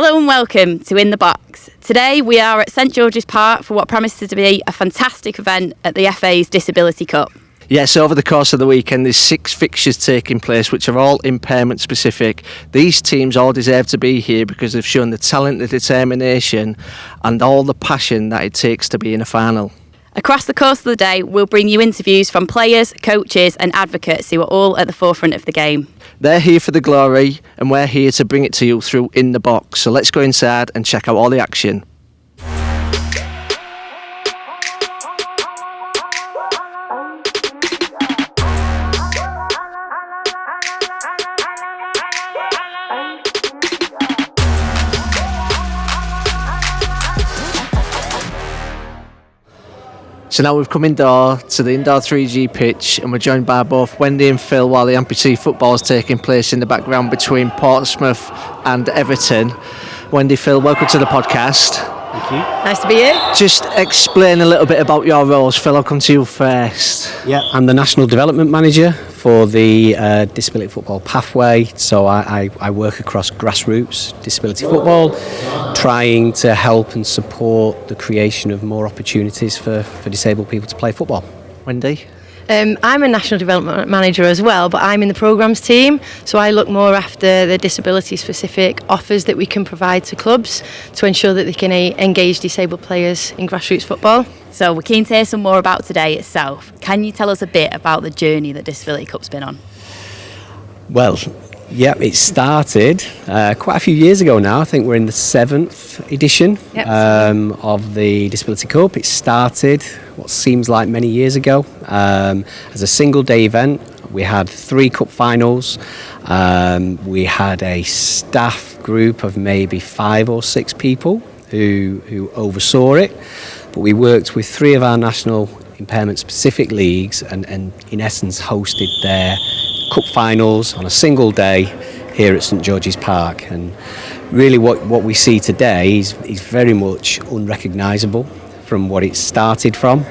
Hello and welcome to In the Box. Today we are at St George's Park for what promises to be a fantastic event at the FA's Disability Cup. Yes, over the course of the weekend there's 6 fixtures taking place which are all impairment specific. These teams all deserve to be here because they've shown the talent, the determination and all the passion that it takes to be in a final. Across the course of the day, we'll bring you interviews from players, coaches and advocates who are all at the forefront of the game. They're here for the glory and we're here to bring it to you through In the Box. So let's go inside and check out all the action. So now we've come indoor to the indoor 3G pitch and we're joined by both Wendy and Phil while the Amputee football is taking place in the background between Portsmouth and Everton. Wendy, Phil, welcome to the podcast. Thank you. Nice to be here. Just explain a little bit about your roles. Phil, I'll come to you first. Yeah, I'm the National Development Manager for the Disability Football Pathway. So I work across Grassroots Disability Football, trying to help and support the creation of more opportunities for disabled people to play football. Wendy? I'm a National Development Manager as well, but I'm in the programmes team, so I look more after the disability-specific offers that we can provide to clubs to ensure that they can engage disabled players in grassroots football. So we're keen to hear some more about today itself. Can you tell us a bit about the journey that Disability Cup's been on? Well, yeah, it started quite a few years ago now. I think we're in the 7th edition of the Disability Cup. It started what seems like many years ago as a single day event. We had 3 cup finals. We had a staff group of maybe 5 or 6 people who oversaw it. But we worked with 3 of our national impairment specific leagues and in essence hosted their cup finals on a single day here at St George's Park. And really what we see today is very much unrecognisable from what it started from.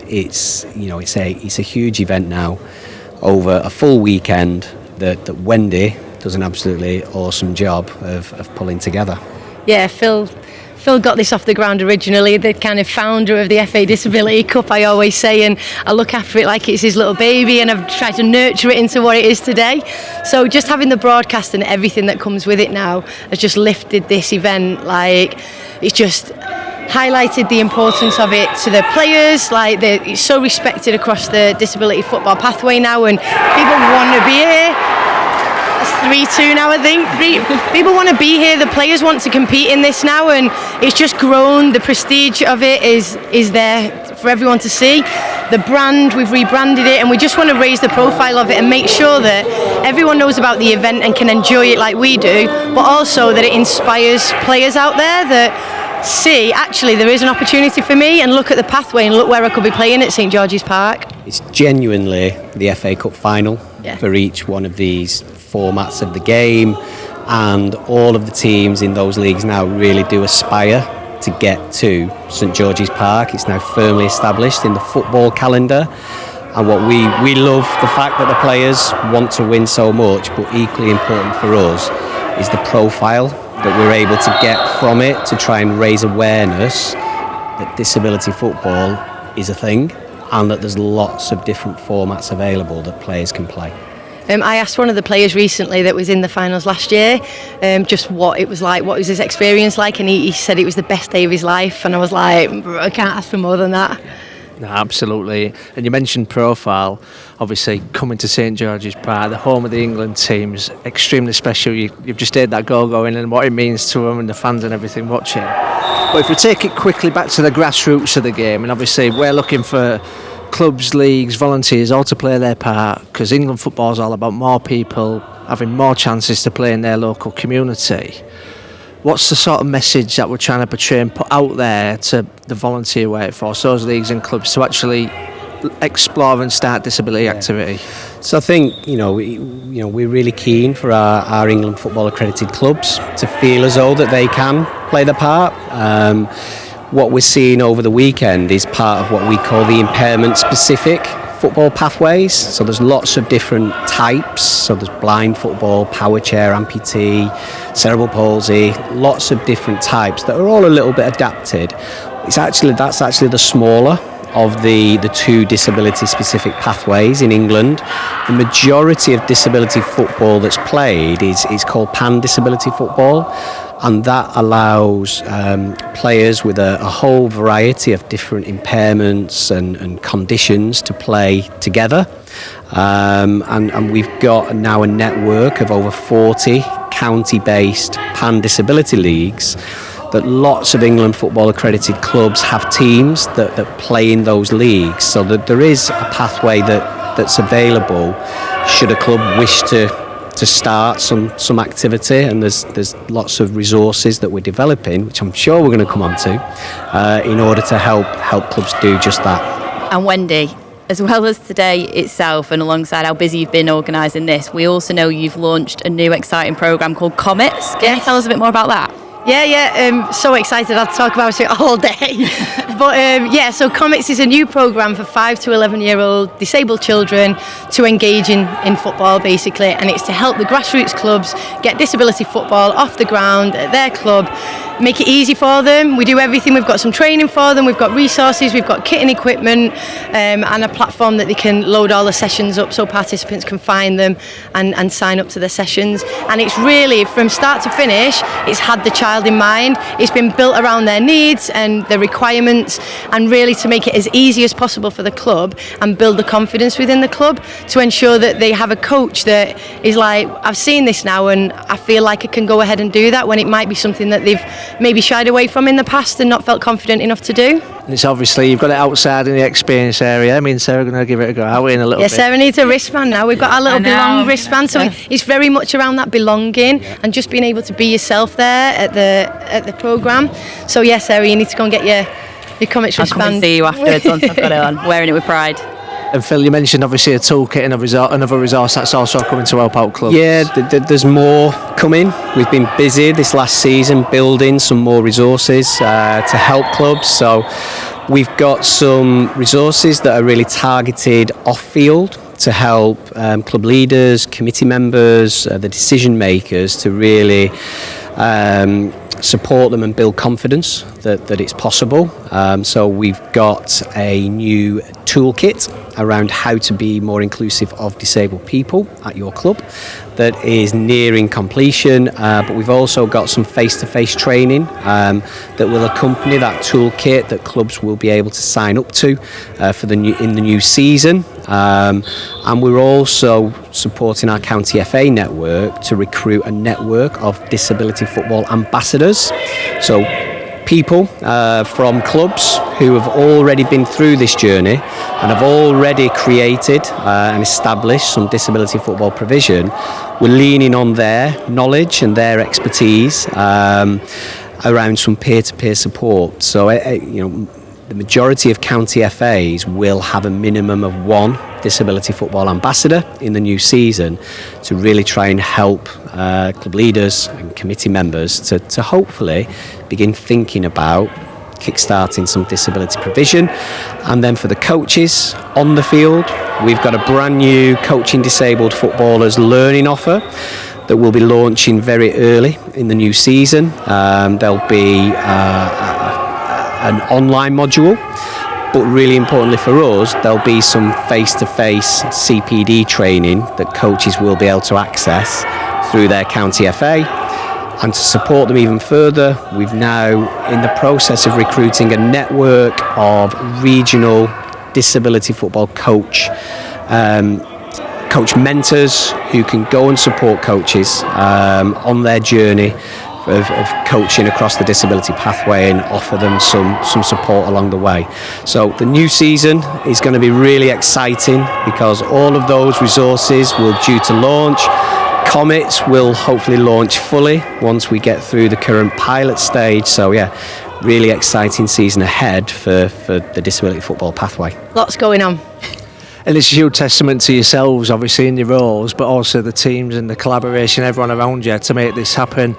It's a huge event now over a full weekend that Wendy does an absolutely awesome job of pulling together. Yeah, Phil got this off the ground originally, the kind of founder of the FA Disability Cup, I always say, and I look after it like it's his little baby and I've tried to nurture it into what it is today. So just having the broadcast and everything that comes with it now has just lifted this event. Like, it's just highlighted the importance of it to the players. It's so respected across the disability football pathway now and people want to be here. It's 3-2 now, I think. People want to be here. The players want to compete in this now, and it's just grown. The prestige of it is there for everyone to see. The brand, we've rebranded it, and we just want to raise the profile of it and make sure that everyone knows about the event and can enjoy it like we do, but also that it inspires players out there that see, actually, there is an opportunity for me, and look at the pathway and look where I could be playing at St George's Park. It's genuinely the FA Cup final for each one of these formats of the game, and all of the teams in those leagues now really do aspire to get to St George's Park. It's now firmly established in the football calendar, and what we love the fact that the players want to win so much, but equally important for us is the profile that we're able to get from it to try and raise awareness that disability football is a thing and that there's lots of different formats available that players can play. I asked one of the players recently that was in the finals last year just what it was like, what was his experience like, and he said it was the best day of his life, and I was like, I can't ask for more than that. No, absolutely. And you mentioned profile, obviously coming to St George's Park, the home of the England teams, extremely special. You've just heard that goal going and what it means to them and the fans and everything watching. But if we take it quickly back to the grassroots of the game, and obviously we're looking for clubs, leagues, volunteers all to play their part, because England football is all about more people having more chances to play in their local community. What's the sort of message that we're trying to portray and put out there to the volunteer workforce, those leagues and clubs, to actually explore and start disability activity? So I think we're really keen for our England football accredited clubs to feel as though that they can play their part. What we're seeing over the weekend is part of what we call the impairment specific football pathways. So there's lots of different types. So there's blind football, power chair, amputee, cerebral palsy, lots of different types that are all a little bit adapted. That's actually the smaller of the two disability specific pathways in England. The majority of disability football that's played is called pan disability football, and that allows players with a whole variety of different impairments and conditions to play together. And we've got now a network of over 40 county-based pan disability leagues that lots of England football accredited clubs have teams that play in those leagues, so that there is a pathway that's available should a club wish to start some activity, and there's lots of resources that we're developing, which I'm sure we're going to come on to, in order to help clubs do just that. And Wendy, as well as today itself and alongside how busy you've been organising this, we also know you've launched a new exciting programme called Comets. Can you tell us a bit more about that? Yeah, so excited. I'll talk about it all day. But so Comets is a new programme for 5 to 11-year-old disabled children to engage in football, basically, and it's to help the grassroots clubs get disability football off the ground at their club, make it easy for them. We do everything. We've got some training for them, we've got resources, we've got kit and equipment, and a platform that they can load all the sessions up so participants can find them and sign up to the sessions. And it's really, from start to finish, it's had the child in mind. It's been built around their needs and their requirements, and really to make it as easy as possible for the club and build the confidence within the club to ensure that they have a coach that is like, I've seen this now and I feel like I can go ahead and do that, when it might be something that they've maybe shied away from in the past and not felt confident enough to do. And it's obviously, you've got it outside in the experience area. I mean, Sarah, going to give it a go out in a little bit. Yeah, Sarah needs a wristband now. We've got our little belong wristband, so it's very much around that belonging and just being able to be yourself there at the programme. So yeah, Sarah, you need to go and get your Comets I'll wristband. come and see you afterwards once I've got it on, wearing it with pride. And Phil, you mentioned obviously a toolkit and another resource that's also coming to help out clubs. Yeah, there's more coming. We've been busy this last season building some more resources to help clubs. So we've got some resources that are really targeted off-field to help club leaders, committee members, the decision makers to really support them and build confidence that it's possible. So we've got a new toolkit around how to be more inclusive of disabled people at your club that is nearing completion, but we've also got some face-to-face training that will accompany that toolkit that clubs will be able to sign up to in the new season. And we're also supporting our County FA network to recruit a network of disability football ambassadors. So people from clubs who have already been through this journey and have already created and established some disability football provision. We're leaning on their knowledge and their expertise around some peer-to-peer support. So the majority of county FAs will have a minimum of one disability football ambassador in the new season to really try and help club leaders and committee members to hopefully begin thinking about kickstarting some disability provision. And then for the coaches on the field, we've got a brand new Coaching Disabled Footballers learning offer that we'll be launching very early in the new season. There'll be an online module, but really importantly for us, there'll be some face-to-face CPD training that coaches will be able to access through their county FA. And to support them even further, we've now in the process of recruiting a network of regional disability football coach mentors who can go and support coaches on their journey of coaching across the disability pathway and offer them some support along the way. So the new season is going to be really exciting because all of those resources will due to launch. Comets will hopefully launch fully once we get through the current pilot stage. So yeah, really exciting season ahead for the disability football pathway. Lots going on. And it's a huge testament to yourselves, obviously, in your roles, but also the teams and the collaboration, everyone around you to make this happen.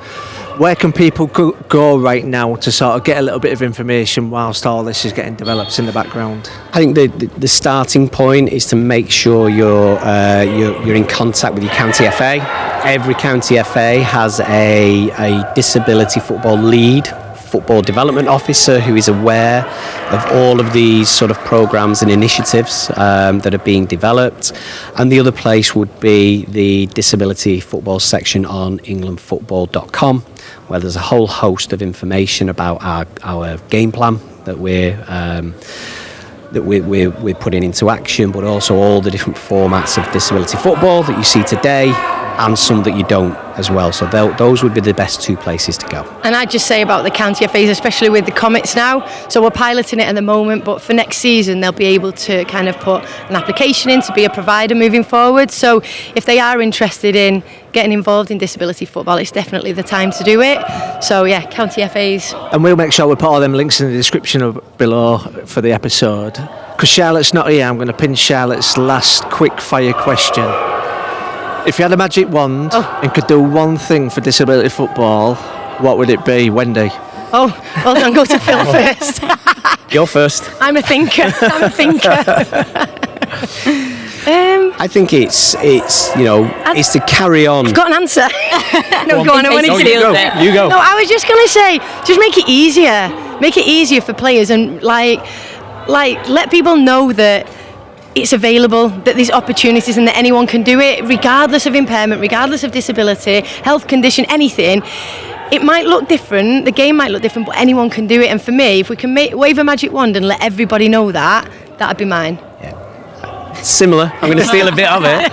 Where can people go right now to sort of get a little bit of information whilst all this is getting developed in the background? I think the starting point is to make sure you're in contact with your county FA. Every county FA has a disability football lead, football development officer, who is aware of all of these sort of programs and initiatives that are being developed. And the other place would be the disability football section on englandfootball.com, where there's a whole host of information about our game plan that we're putting into action, but also all the different formats of disability football that you see today, and some that you don't as well. So those would be the best two places to go. And I'd just say about the county FAs, especially with the Comets now, so we're piloting it at the moment, but for next season they'll be able to kind of put an application in to be a provider moving forward. So if they are interested in getting involved in disability football, it's definitely the time to do it. So yeah, county FAs. And we'll make sure we put all them links in the description below for the episode. Because Charlotte's not here, I'm going to pin Charlotte's last quick fire question. If you had a magic wand and could do one thing for disability football, what would it be, Wendy? Oh, well done, go to Phil first. You're first. I'm a thinker. I think it's to carry on. I've got an answer. No, go on. I want to You go. No, I was just going to say, just make it easier. Make it easier for players, and like let people know that it's available, that there's opportunities, and that anyone can do it, regardless of impairment, regardless of disability, health condition, anything. It might look different, the game might look different, but anyone can do it. And for me, if we can wave a magic wand and let everybody know that, that'd be mine. Yeah. Similar. I'm going to steal a bit of it.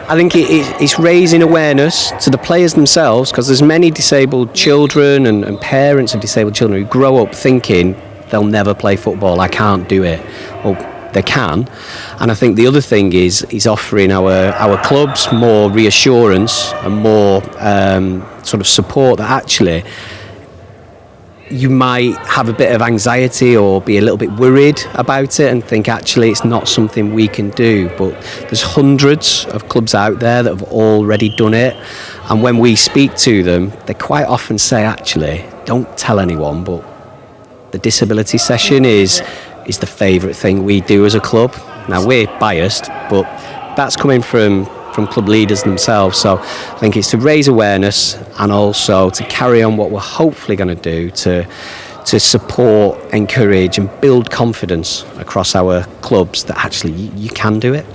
I think it's raising awareness to the players themselves, because there's many disabled children and parents of disabled children who grow up thinking they'll never play football, I can't do it. Well, they can. And I think the other thing is offering our clubs more reassurance and more sort of support, that actually you might have a bit of anxiety or be a little bit worried about it and think actually it's not something we can do, but there's hundreds of clubs out there that have already done it. And when we speak to them, they quite often say, actually, don't tell anyone, but the disability session is the favourite thing we do as a club. Now, we're biased, but that's coming from club leaders themselves. So I think it's to raise awareness and also to carry on what we're hopefully going to do to support, encourage and build confidence across our clubs that actually you can do it.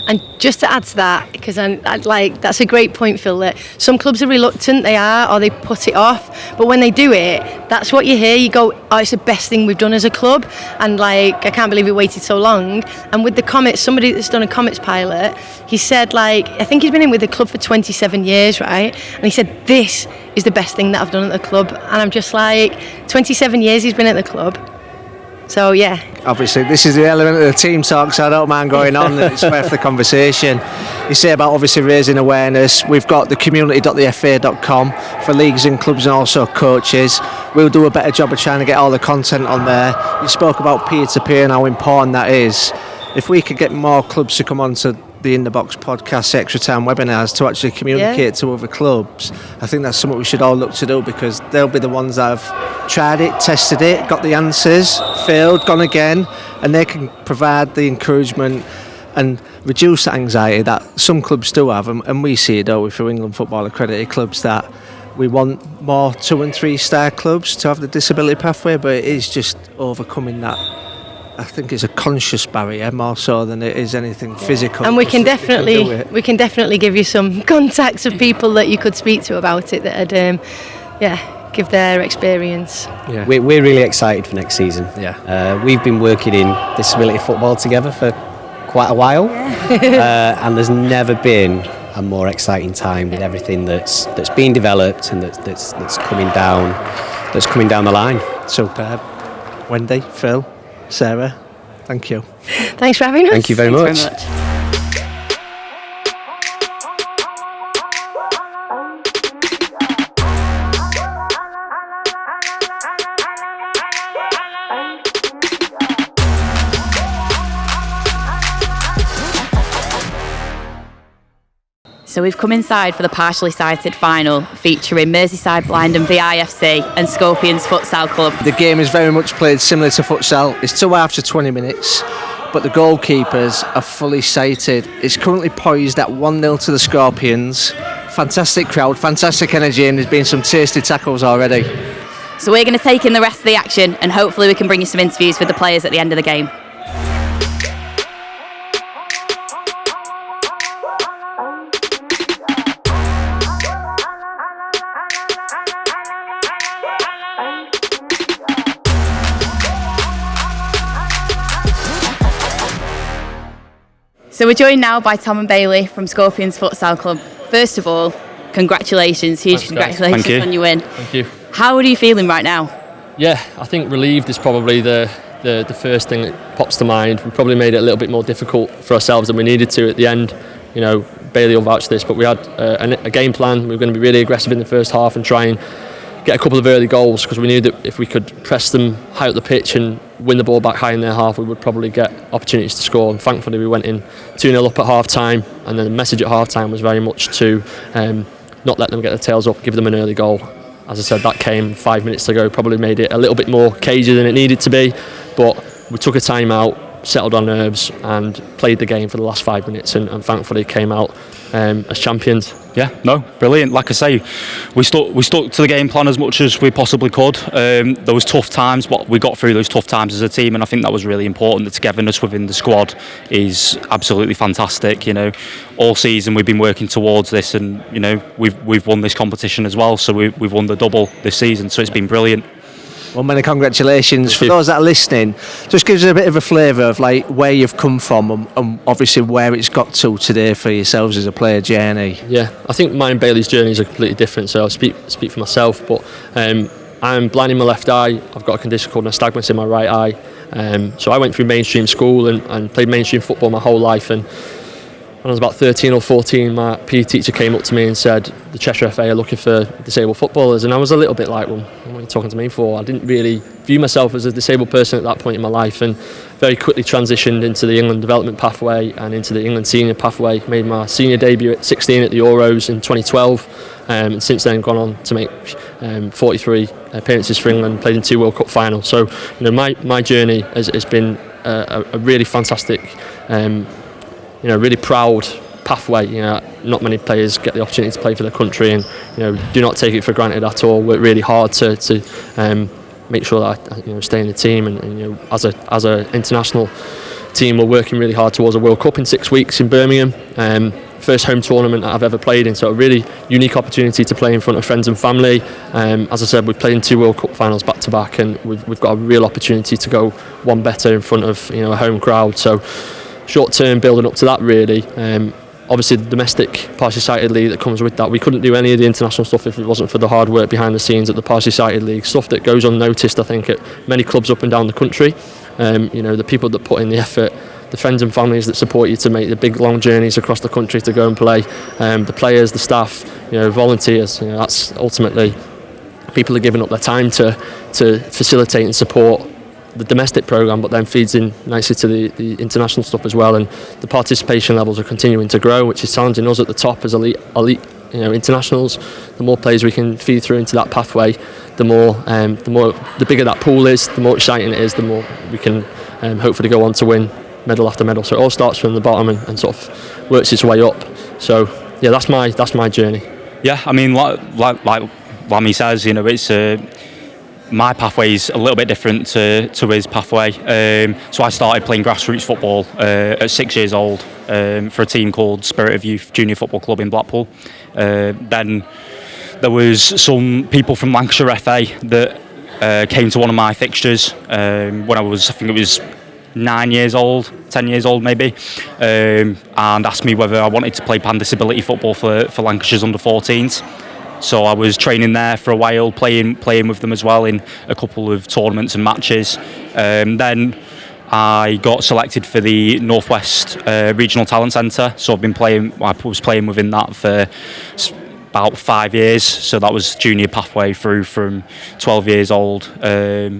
And just to add to that, because that's a great point, Phil, that some clubs are reluctant, they are, or they put it off, but when they do it, that's what you hear. You go, oh, it's the best thing we've done as a club, and I can't believe we waited so long. And with the Comets, somebody that's done a Comets pilot, he said, I think he's been in with the club for 27 years, right? And he said, this is the best thing that I've done at the club. And I'm just 27 years he's been at the club. So yeah. Obviously, this is the element of the team talk, so I don't mind going on. It's worth the conversation. You say about obviously raising awareness. We've got the community.thefa.com for leagues and clubs and also coaches. We'll do a better job of trying to get all the content on there. You spoke about peer-to-peer and how important that is. If we could get more clubs to come on to the In The Box podcast, extra time webinars to actually communicate to other clubs, I think that's something we should all look to do, because they'll be the ones that have tried it, tested it, got the answers, failed, gone again, and they can provide the encouragement and reduce the anxiety that some clubs do have, and we see it, don't we, through England Football accredited clubs, that we want more 2 and 3 star clubs to have the disability pathway, but it is just overcoming that. I think it's a conscious barrier more so than it is anything physical. And we can definitely give you some contacts of people that you could speak to about it that would give their experience. Yeah. We're really excited for next season. Yeah. We've been working in disability football together for quite a while, and there's never been a more exciting time with everything that's being developed and that's coming down the line. Superb. Wendy, Phil, Sarah, thank you. Thanks for having us. Thank you very much. So we've come inside for the partially sighted final featuring Merseyside Blind and VIFC and Scorpions Futsal Club. The game is very much played similar to futsal. It's 2 halves of 20 minutes, but the goalkeepers are fully sighted. It's currently poised at 1-0 to the Scorpions. Fantastic crowd, fantastic energy, and there's been some tasty tackles already. So we're going to take in the rest of the action, and hopefully we can bring you some interviews with the players at the end of the game. So we're joined now by Tom and Bailey from Scorpions Futsal Club. First of all, congratulations, huge congratulations on your win. Thank you. How are you feeling right now? Yeah, I think relieved is probably the first thing that pops to mind. We probably made it a little bit more difficult for ourselves than we needed to at the end. You know, Bailey will vouch for this, but we had a game plan. We were going to be really aggressive in the first half and try and get a couple of early goals, because we knew that if we could press them high up the pitch and win the ball back high in their half, we would probably get opportunities to score. And thankfully we went in 2-0 up at half time, and then the message at half time was very much to not let them get their tails up, give them an early goal. As I said, that came 5 minutes to go, probably made it a little bit more cagey than it needed to be, but we took a time out, settled our nerves and played the game for the last 5 minutes, and thankfully came out as champions. Yeah, no, brilliant. Like I say, we stuck to the game plan as much as we possibly could. There was tough times, but we got through those tough times as a team, and I think that was really important. The togetherness within the squad is absolutely fantastic. You know, all season we've been working towards this, and you know we've won this competition as well. So we've won the double this season. So it's been brilliant. Well, many congratulations. For those that are listening, just gives us a bit of a flavour of like where you've come from and obviously where it's got to today for yourselves as a player journey. Yeah, I think mine and Bailey's journeys are completely different, so I'll speak for myself, but I'm blind in my left eye. I've got a condition called nystagmus in my right eye. So I went through mainstream school and played mainstream football my whole life, and when I was about 13 or 14, my PE teacher came up to me and said, the Cheshire FA are looking for disabled footballers, and I was a little bit like, well, what are you talking to me for? I didn't really view myself as a disabled person at that point in my life, and very quickly transitioned into the England development pathway and into the England senior pathway. Made my senior debut at 16 at the Euros in 2012, and since then gone on to make 43 appearances for England, played in 2 World Cup finals. So you know, my journey has been a really fantastic, you know, really proud pathway. You know, not many players get the opportunity to play for their country, and you know, do not take it for granted at all. Work really hard to make sure that I stay in the team, and you know, as a international team, we're working really hard towards a World Cup in 6 weeks in Birmingham. First home tournament that I've ever played in, so a really unique opportunity to play in front of friends and family. As I said, we've played in 2 World Cup finals back to back, and we've got a real opportunity to go one better in front of a home crowd. So short term building up to that really. Obviously the domestic partially sighted league that comes with that, we couldn't do any of the international stuff if it wasn't for the hard work behind the scenes at the partially sighted league, stuff that goes unnoticed I think at many clubs up and down the country. The people that put in the effort, the friends and families that support you to make the big long journeys across the country to go and play, the players, the staff, volunteers, that's ultimately people are giving up their time to facilitate and support the domestic programme, but then feeds in nicely to the international stuff as well, and the participation levels are continuing to grow, which is challenging us at the top as elite internationals. The more players we can feed through into that pathway, the bigger that pool is, the more exciting it is, the more we can hopefully go on to win medal after medal. So it all starts from the bottom and sort of works its way up. So yeah, that's my journey. Yeah, I mean, like Lammy says, it's my pathway is a little bit different to his pathway. So I started playing grassroots football at 6 years old for a team called Spirit of Youth Junior Football Club in Blackpool. Then there was some people from Lancashire FA that came to one of my fixtures when I think it was 9 years old, 10 years old maybe, and asked me whether I wanted to play pan-disability football for Lancashire's under-14s. So I was training there for a while, playing with them as well in a couple of tournaments and matches. Then I got selected for the Northwest Regional Talent Centre. So I was playing within that for about 5 years, so that was junior pathway through from 12 years old.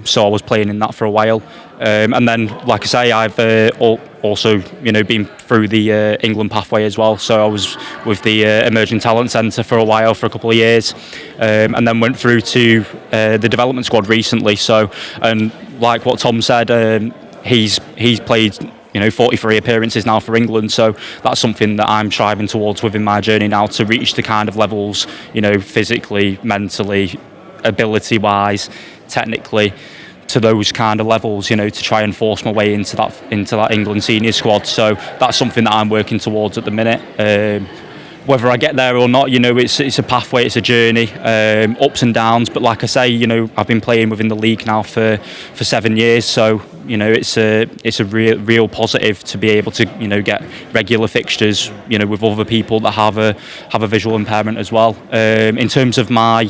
So I was playing in that for a while, and then, like I say, I've also been through the England pathway as well. So I was with the Emerging Talent Centre for a while, for a couple of years, and then went through to the development squad recently. So, and like what Tom said, he's played 43 appearances now for England, so that's something that I'm striving towards within my journey now, to reach the kind of levels, physically, mentally, ability-wise, technically, to those kind of levels, to try and force my way into that England senior squad. So that's something that I'm working towards at the minute. Whether I get there or not, it's a pathway, it's a journey, ups and downs. But like I say, I've been playing within the league now for 7 years, so it's a real positive to be able to get regular fixtures, with other people that have a visual impairment as well. In terms of my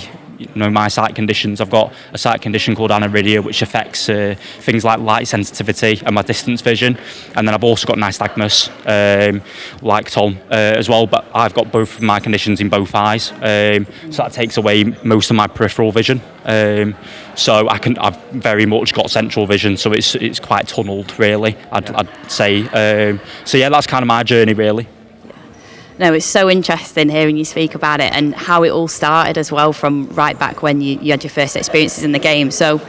sight conditions, I've got a sight condition called aniridia, which affects things like light sensitivity and my distance vision, and then I've also got nystagmus, like Tom, as well, but I've got both of my conditions in both eyes, so that takes away most of my peripheral vision, so I've very much got central vision, so it's quite tunnelled, really, I'd say. So yeah, that's kind of my journey, really. No, it's so interesting hearing you speak about it and how it all started as well, from right back when you had your first experiences in the game. So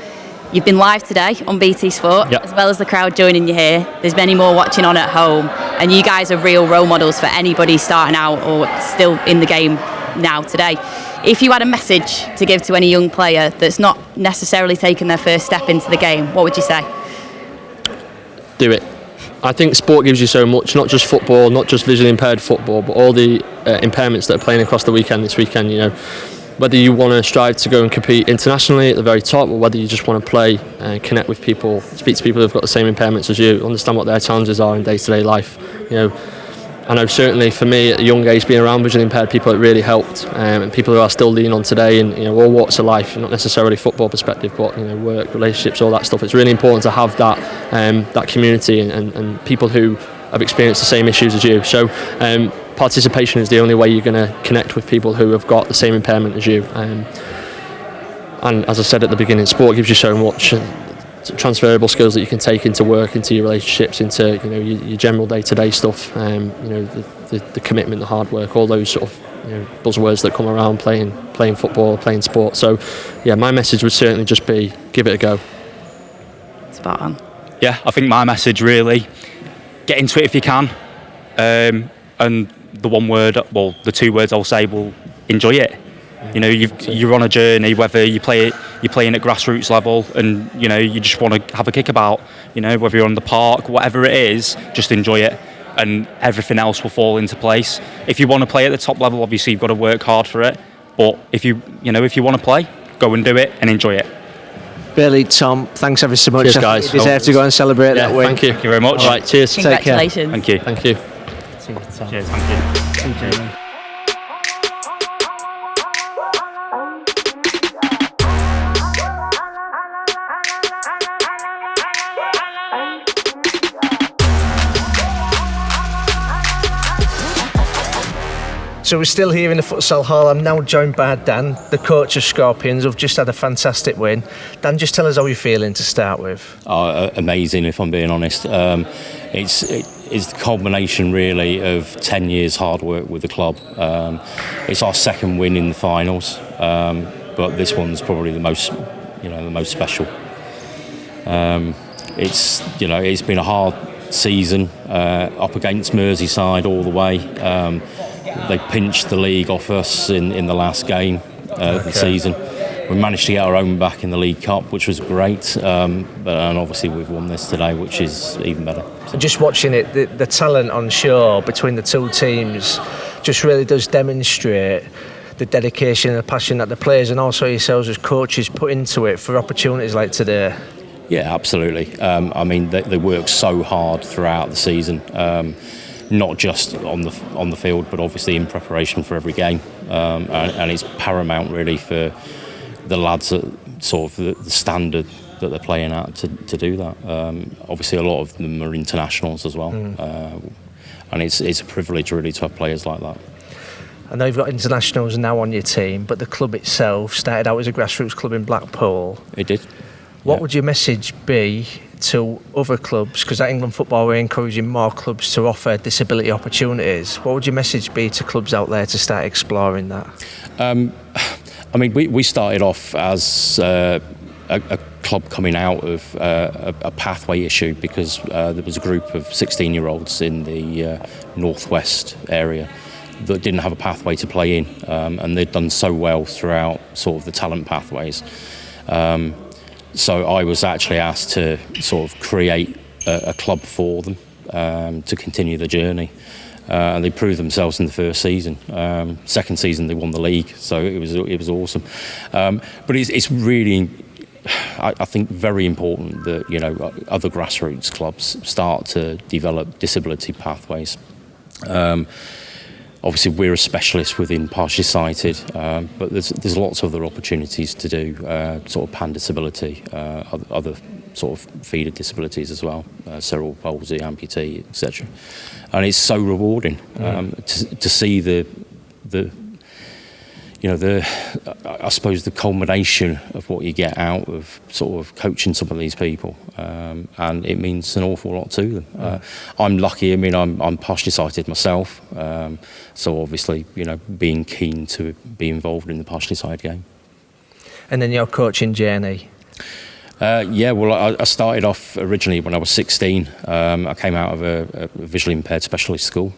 you've been live today on BT Sport, Yep. as well as the crowd joining you here. There's many more watching on at home, and you guys are real role models for anybody starting out or still in the game now today. If you had a message to give to any young player that's not necessarily taken their first step into the game, what would you say? Do it. I think sport gives you so much, not just football, not just visually impaired football, but all the impairments that are playing across the weekend this weekend, whether you want to strive to go and compete internationally at the very top, or whether you just want to play and connect with people, speak to people who've got the same impairments as you, understand what their challenges are in day-to-day life. I know certainly for me at a young age, being around visually impaired people, it really helped, and people who are still leaning on today, and all walks of life, not necessarily football perspective, but work, relationships, all that stuff. It's really important to have that community and people who have experienced the same issues as you. So participation is the only way you're going to connect with people who have got the same impairment as you. And as I said at the beginning, sport gives you so much. Transferable skills that you can take into work, into your relationships, into your general day-to-day stuff. The commitment, the hard work, all those sort of buzzwords that come around playing football, playing sport. So, yeah, my message would certainly just be give it a go. Spot on. Yeah, I think my message really, get into it if you can, and the 2 words I'll say will enjoy it. You're on a journey, whether you're playing at grassroots level and you just want to have a kick about, whether you're on the park, whatever it is, just enjoy it, and everything else will fall into place. If you want to play at the top level, obviously you've got to work hard for it, but if you want to play, go and do it and enjoy it. Billy, Tom, thanks ever so much. Cheers, guys. You deserve to go and celebrate that win. Thank you. Thank you very much. All right, cheers. Congratulations. Thank you. Thank you. Cheers, thank you. So we're still here in the futsal hall. I'm now joined by Dan, the coach of Scorpions, who've just had a fantastic win. Dan, just tell us how you're feeling to start with. Amazing, if I'm being honest. It's the culmination really of 10 years hard work with the club. It's our second win in the finals, but this one's probably the most special. It's been a hard season, up against Merseyside all the way. They pinched the league off us in the last game of the season. We managed to get our own back in the League Cup, which was great, and obviously we've won this today, which is even better. So just watching it, the talent on show between the two teams just really does demonstrate the dedication and the passion that the players and also yourselves as coaches put into it for opportunities like today. Yeah, absolutely. They work so hard throughout the season. Not just on the field, but obviously in preparation for every game, and it's paramount really for the lads at sort of the standard that they're playing at to do that. Obviously, a lot of them are internationals as well, and it's a privilege really to have players like that. I know you've got internationals now on your team, but the club itself started out as a grassroots club in Blackpool. It did. What would your message be to other clubs? Because at England Football we're encouraging more clubs to offer disability opportunities. What would your message be to clubs out there to start exploring that? I mean, we started off as a club coming out of a pathway issue because there was a group of 16-year-olds in the northwest area that didn't have a pathway to play in, and they'd done so well throughout sort of the talent pathways. So I was actually asked to sort of create a club for them to continue the journey. And they proved themselves in the first season. Second season they won the league, so it was awesome. But it's really, I think, very important that other grassroots clubs start to develop disability pathways. Obviously, we're a specialist within partially sighted, but there's lots of other opportunities to do sort of pan disability, other sort of feeder disabilities as well, cerebral palsy, amputee, etc. And it's so rewarding to see the I suppose the culmination of what you get out of sort of coaching some of these people, and it means an awful lot to them. I'm lucky. I mean, I'm partially sighted myself, so obviously, being keen to be involved in the partially sighted game. And then your coaching journey. I started off originally when I was 16. I came out of a visually impaired specialist school.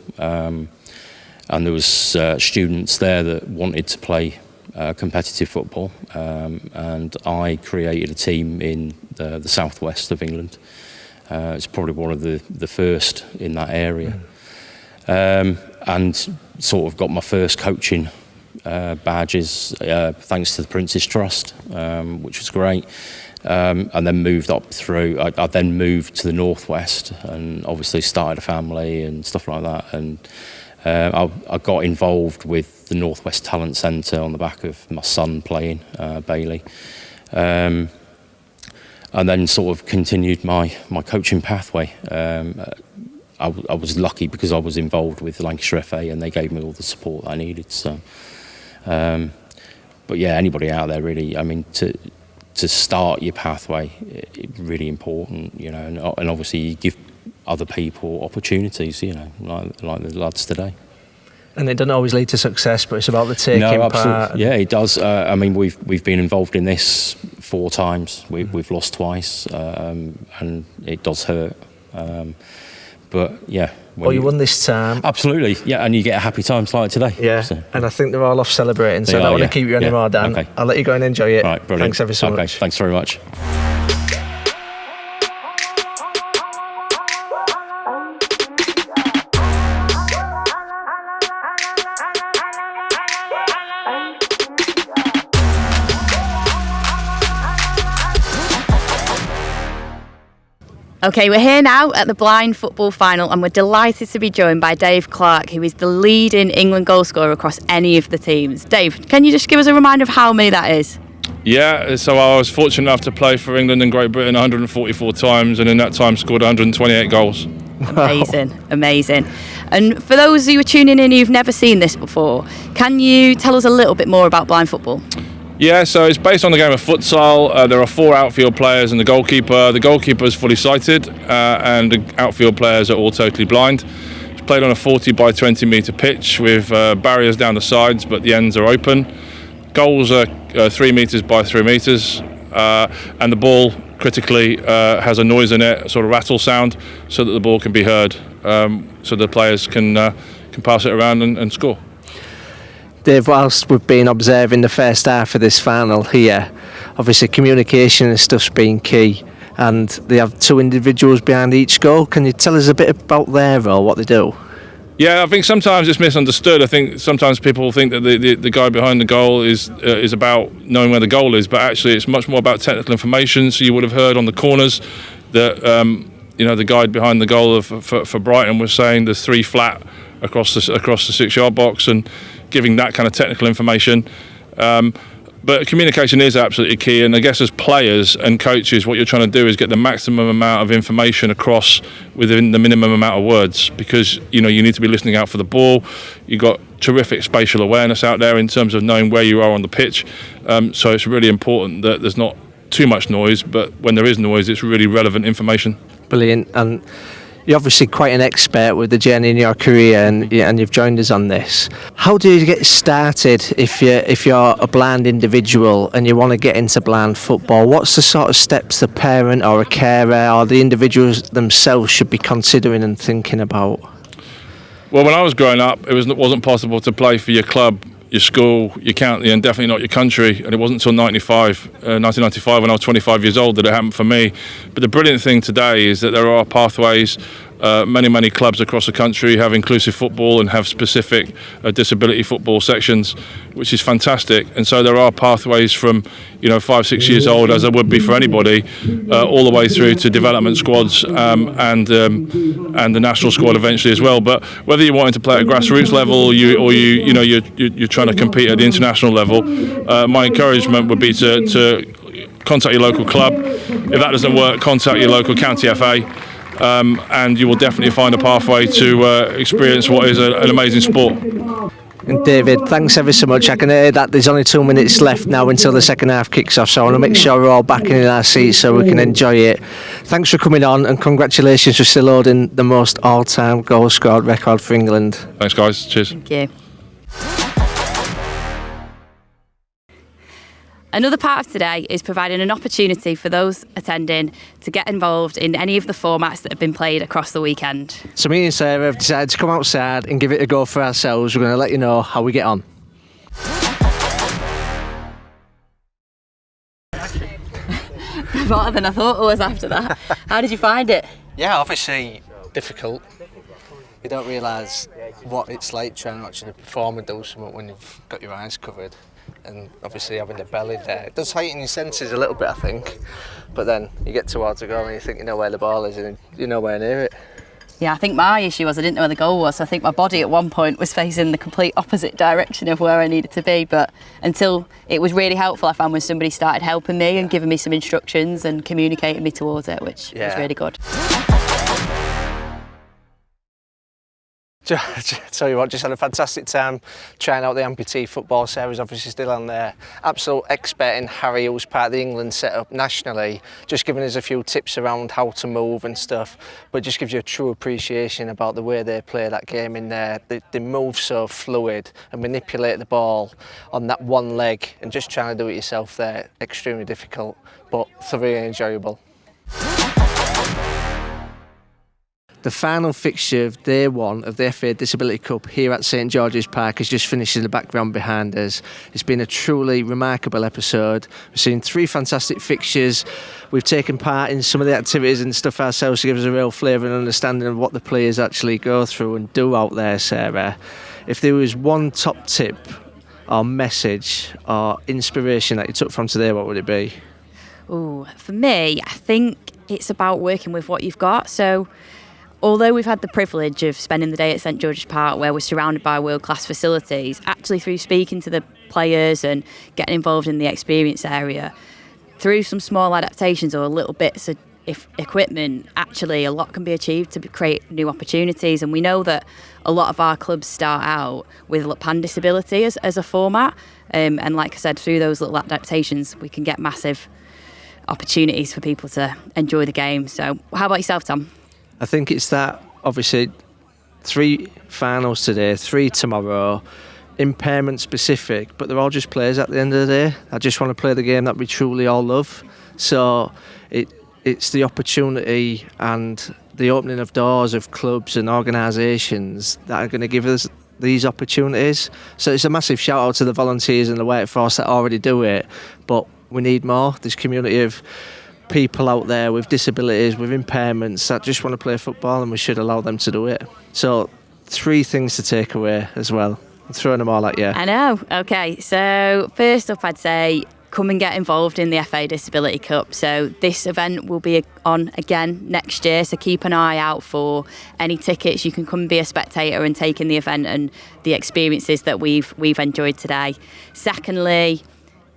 And there was students there that wanted to play competitive football, and I created a team in the southwest of England. It's probably one of the first in that area, and sort of got my first coaching badges thanks to the Prince's Trust, which was great. And then moved up through. I then moved to the northwest, and obviously started a family and stuff like that. And I got involved with the Northwest Talent Centre on the back of my son playing, Bailey, and then sort of continued my coaching pathway. I was lucky because I was involved with the Lancashire FA, and they gave me all the support I needed. So, but yeah, anybody out there really, I mean, to start your pathway, it's really important, and obviously you give other people opportunities, like the lads today. And it doesn't always lead to success, but it's about the taking part. Yeah, it does. I mean, we've been involved in this 4 times. We've lost twice, and it does hurt. But yeah. Well, you won this time. Absolutely, yeah, and you get a happy time like today. Yeah, so. And I think they're all off celebrating, so I don't want to keep you anymore, Dan. Okay. I'll let you go and enjoy it. All right, brilliant. Thanks ever so much. Thanks very much. Okay, we're here now at the blind football final, and we're delighted to be joined by Dave Clarke, who is the leading England goal scorer across any of the teams. Dave, can you just give us a reminder of how many that is? Yeah, so I was fortunate enough to play for England and Great Britain 144 times, and in that time scored 128 goals. Amazing. And for those who are tuning in who've never seen this before, can you tell us a little bit more about blind football? Yeah, so it's based on the game of futsal. There are 4 outfield players and the goalkeeper. The goalkeeper is fully sighted, and the outfield players are all totally blind. It's played on a 40 by 20 metre pitch with barriers down the sides, but the ends are open. Goals are 3 metres by 3 metres, and the ball critically has a noise in it, a sort of rattle sound, so that the ball can be heard, so the players can pass it around and score. Dave, whilst we've been observing the first half of this final here, obviously communication and stuff's been key, and they have 2 individuals behind each goal. Can you tell us a bit about their role, what they do? Yeah, I think sometimes it's misunderstood. I think sometimes people think that the guy behind the goal is about knowing where the goal is, but actually it's much more about technical information. So you would have heard on the corners that the guy behind the goal for Brighton was saying there's 3 flat across the 6-yard box, and giving that kind of technical information. But communication is absolutely key, and I guess as players and coaches, what you're trying to do is get the maximum amount of information across within the minimum amount of words, because you need to be listening out for the ball. You've got terrific spatial awareness out there in terms of knowing where you are on the pitch, so it's really important that there's not too much noise, but when there is noise, it's really relevant information. Brilliant. And you're obviously quite an expert with the journey in your career, and you've joined us on this. How do you get started if you're a blind individual and you want to get into blind football? What's the sort of steps the parent or a carer or the individuals themselves should be considering and thinking about? Well, when I was growing up, it wasn't possible to play for your club, your school, your county, and definitely not your country. And it wasn't until 1995, when I was 25 years old, that it happened for me. But the brilliant thing today is that there are pathways. Many clubs across the country have inclusive football and have specific disability football sections, which is fantastic. And so there are pathways from 5-6 years old, as there would be for anybody, all the way through to development squads and the national squad eventually as well. But whether you're wanting to play at grassroots level or you're trying to compete at the international level, my encouragement would be to contact your local club. If that doesn't work, contact your local county FA. And you will definitely find a pathway to experience what is an amazing sport. And David, thanks ever so much. I can hear that there's only 2 minutes left now until the second half kicks off, so I want to make sure we're all back in our seats so we can enjoy it. Thanks for coming on, and congratulations for still holding the most all-time goal scored record for England. Thanks, guys. Cheers. Thank you. Another part of today is providing an opportunity for those attending to get involved in any of the formats that have been played across the weekend. So me and Sarah have decided to come outside and give it a go for ourselves. We're going to let you know how we get on. More than I thought it was after that. How did you find it? Yeah, obviously difficult. You don't realise what it's like trying to actually perform and do something when you've got your eyes covered. And obviously having the belly there, it does heighten your senses a little bit, I think. But then you get towards the goal and you think you know where the ball is and you're nowhere near it. Yeah, I think my issue was I didn't know where the goal was. So I think my body at one point was facing the complete opposite direction of where I needed to be. But until it was really helpful, I found when somebody started helping me and giving me some instructions and communicating me towards it, which was really good. Tell you what, just had a fantastic time trying out the Amputee football. Sarah's obviously still on there. Absolute expert in Harry, who's part of the England setup nationally, just giving us a few tips around how to move and stuff, but just gives you a true appreciation about the way they play that game in there. They move so fluid and manipulate the ball on that one leg, and just trying to do it yourself there, extremely difficult, but thoroughly enjoyable. The final fixture of day one of the FA Disability Cup here at St George's Park has just finished in the background behind us. It's been a truly remarkable episode. We've seen 3 fantastic fixtures. We've taken part in some of the activities and stuff ourselves to give us a real flavour and understanding of what the players actually go through and do out there, Sarah. If there was one top tip or message or inspiration that you took from today, what would it be? Ooh, for me, I think it's about working with what you've got. So although we've had the privilege of spending the day at St George's Park where we're surrounded by world-class facilities, actually through speaking to the players and getting involved in the experience area, through some small adaptations or little bits of equipment, actually a lot can be achieved to create new opportunities. And we know that a lot of our clubs start out with pan disability as a format. And like I said, through those little adaptations, we can get massive opportunities for people to enjoy the game. So how about yourself, Tom? I think it's that, obviously, 3 finals today, 3 tomorrow, impairment specific, but they're all just players at the end of the day. I just want to play the game that we truly all love. So it's the opportunity and the opening of doors of clubs and organisations that are going to give us these opportunities. So it's a massive shout out to the volunteers and the workforce that already do it, but we need more. This community of people out there with disabilities, with impairments that just want to play football, and we should allow them to do it. So 3 things to take away as well. I'm throwing them all at you. I know. Okay, so first up I'd say come and get involved in the FA Disability Cup. So this event will be on again next year, so keep an eye out for any tickets. You can come and be a spectator and take in the event and the experiences that we've enjoyed today. Secondly,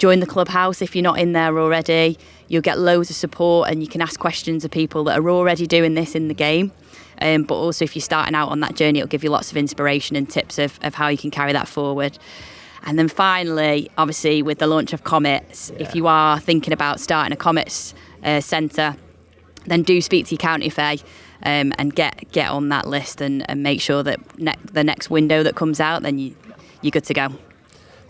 Join the clubhouse if you're not in there already. You'll get loads of support and you can ask questions of people that are already doing this in the game. But also if you're starting out on that journey, it'll give you lots of inspiration and tips of how you can carry that forward. And then finally, obviously with the launch of Comets, if you are thinking about starting a Comets centre, then do speak to your county FA and get on that list and make sure that the next window that comes out, then you're good to go.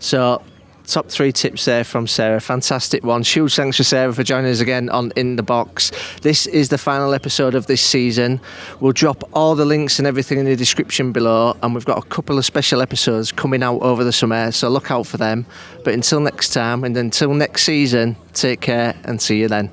So, top 3 tips there from Sarah. Fantastic one. Huge thanks for Sarah for joining us again on In the Box. This is the final episode of this season. We'll drop all the links and everything in the description below, and we've got a couple of special episodes coming out over the summer, so look out for them. But until next time and until next season, take care and see you then.